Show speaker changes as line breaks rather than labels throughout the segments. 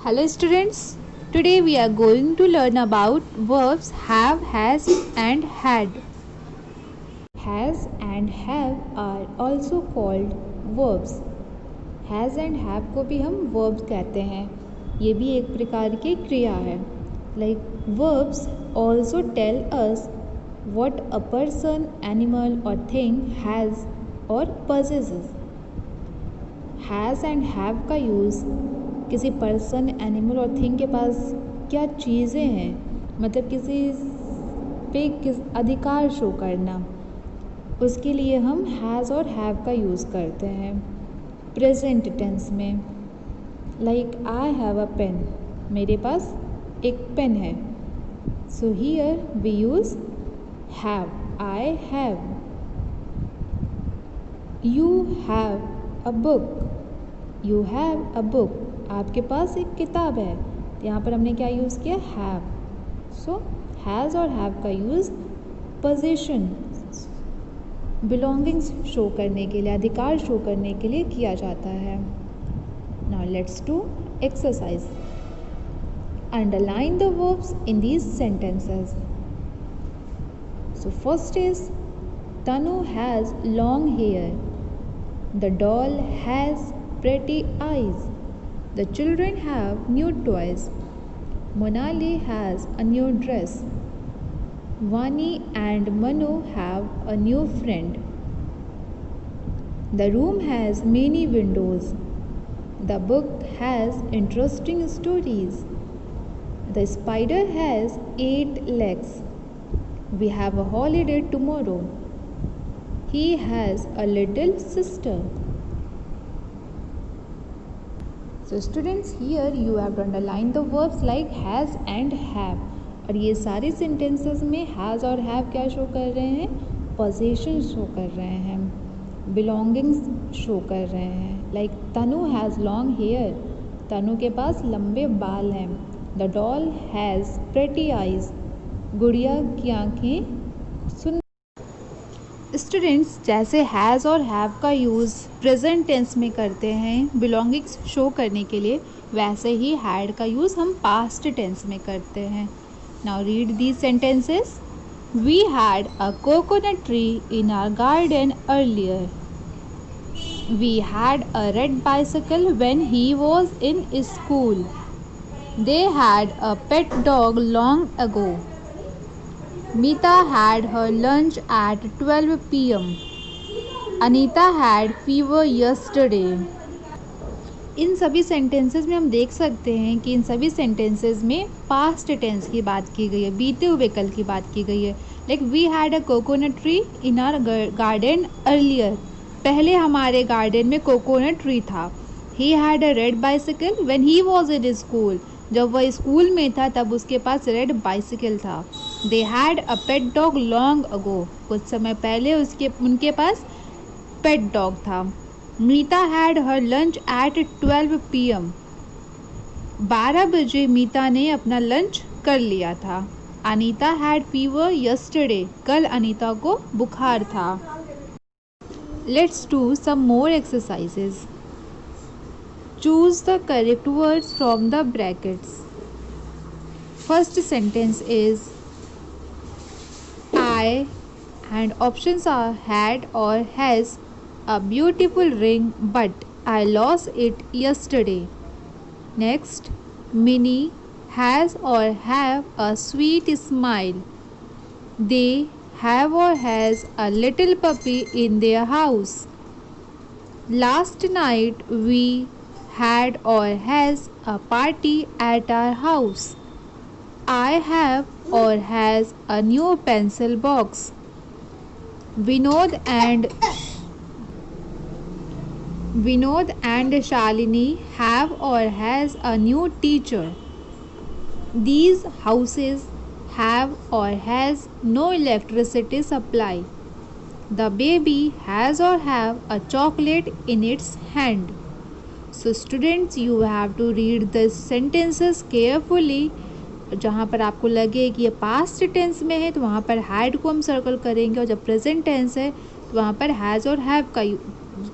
Hello students, today we are going to learn about verbs have, has and had. Has and have are also called verbs. Has and have को भी हम verbs कहते हैं. ये भी एक प्रकार की क्रिया है. Like verbs also tell us what a person, animal or thing has or possesses. Has and have का यूज़ किसी पर्सन, एनिमल और थिंग के पास क्या चीज़ें हैं, मतलब किसी पे किस अधिकार शो करना, उसके लिए हम हैज़ और हैव का यूज़ करते हैं प्रेजेंट टेंस में. Like I have a pen, मेरे पास एक पेन है. So here we use have. I have. You have a book. You have a book. आपके पास एक किताब है. तो यहाँ पर हमने क्या यूज़ किया? हैव. सो हैज़ और हैव का यूज़ पोजीशन, बिलोंगिंग्स शो करने के लिए, अधिकार शो करने के लिए किया जाता है. Now let's do exercise. Underline the verbs in these sentences. So first is Tanu has long hair. The doll has pretty eyes. The children have new toys. Monali has a new dress. Vani and Manu have a new friend. The room has many windows. The book has interesting stories. The spider has 8 legs. We have a holiday tomorrow. He has a little sister. So students, here you have to underline the verbs like has and have. और ये सारे sentences में has और have क्या show कर रहे हैं? Possession show कर रहे हैं, belongings शो कर रहे हैं. Like Tanu has long hair. तनु के पास लंबे बाल हैं. The doll has pretty eyes. गुड़िया की आँखें सुंदर. स्टूडेंट्स, जैसे हैज़ और हैव का यूज़ प्रेजेंट टेंस में करते हैं बिलोंगिंग्स शो करने के लिए, वैसे ही हैड का यूज़ हम पास्ट टेंस में करते हैं. Now read these sentences. We had a coconut tree in our garden earlier. We had a red bicycle when he was in school. They had a pet dog long ago. Meeta had her lunch at 12 p.m. Anita had fever yesterday. इन सभी sentences में हम देख सकते हैं कि इन सभी sentences में past tense की बात की गई है, बीते हुए कल की बात की गई है. Like we had a coconut tree in our garden earlier. पहले हमारे गार्डन में कोकोनट ट्री था. He had a red bicycle when he was in school. जब वह स्कूल में था तब उसके पास रेड बाइसिकल था. They had a pet dog long ago. कुछ समय पहले उनके पास पेट डॉग था. Meeta had her lunch at 12 p.m. 12 बजे मीता ने अपना लंच कर लिया था. Anita had fever yesterday. कल अनीता को बुखार था. Let's do some more exercises. Choose the correct words from the brackets. First sentence is I, and options are had or has a beautiful ring but I lost it yesterday. Next, Minnie has or have a sweet smile. They have or has a little puppy in their house. Last night we had or has a party at our house. I have or has a new pencil box. Vinod and Shalini have or has a new teacher. These houses have or has no electricity supply. The baby has or have a chocolate in its hand. So students, you have to read the sentences carefully. जहाँ पर आपको लगे कि ये past tense में है तो वहाँ पर हैड को हम सर्कल करेंगे, और जब प्रेजेंट टेंस है तो वहाँ पर हैज़ और हैव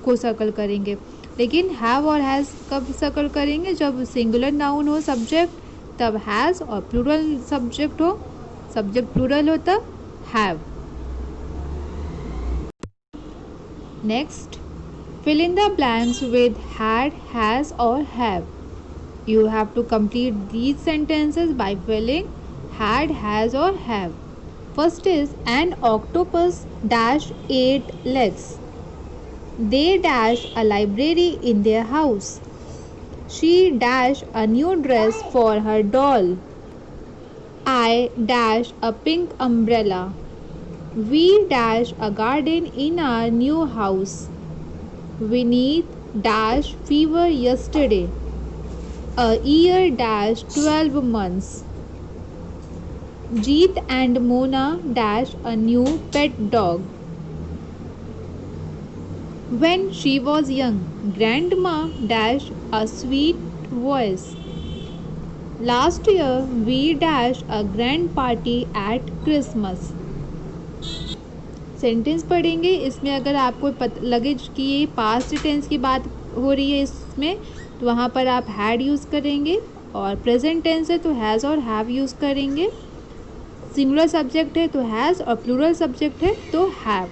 को सर्कल करेंगे. लेकिन हैव और हैज़ कब सर्कल करेंगे? जब सिंगुलर नाउन हो सब्जेक्ट तब हैज़, और प्लूरल सब्जेक्ट हो, सब्जेक्ट प्लूरल हो तब have. Next, fill in the blanks with had, has or have. You have to complete these sentences by filling had, has or have. First is, an octopus dash 8 legs. They dash a library in their house. She dash a new dress for her doll. I dash a pink umbrella. We dash a garden in our new house. Vinith dash fever yesterday. A year dash 12 months. Jeet and Mona dash a new pet dog. When she was young, Grandma dash a sweet voice. Last year we dash a grand party at Christmas. Sentence पढ़ेंगे. इसमें अगर आपको लगे कि ये past tense की बात हो रही है इसमें, तो वहाँ पर आप हैड यूज़ करेंगे, और प्रेजेंट टेंस है तो हैज़ और हैव यूज़ करेंगे. सिंगुलर सब्जेक्ट है तो हैज़, और प्लूरल सब्जेक्ट है तो have.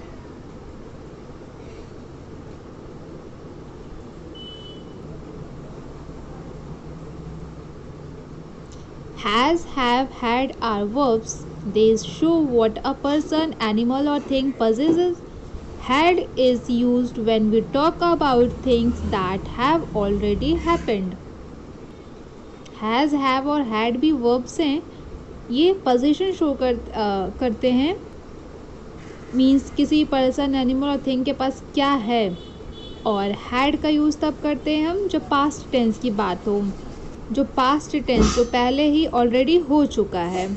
Has, have, had are verbs. They show what a person, animal or thing possesses. Had is used when we talk about things that have already happened. Has, have और had भी verbs हैं. ये position show करते हैं. Means किसी person, animal और thing के पास क्या है. और had का यूज़ तब करते हैं हम जब पास्ट टेंस की बात हो, जो पास्ट टेंस जो पहले ही ऑलरेडी हो चुका है.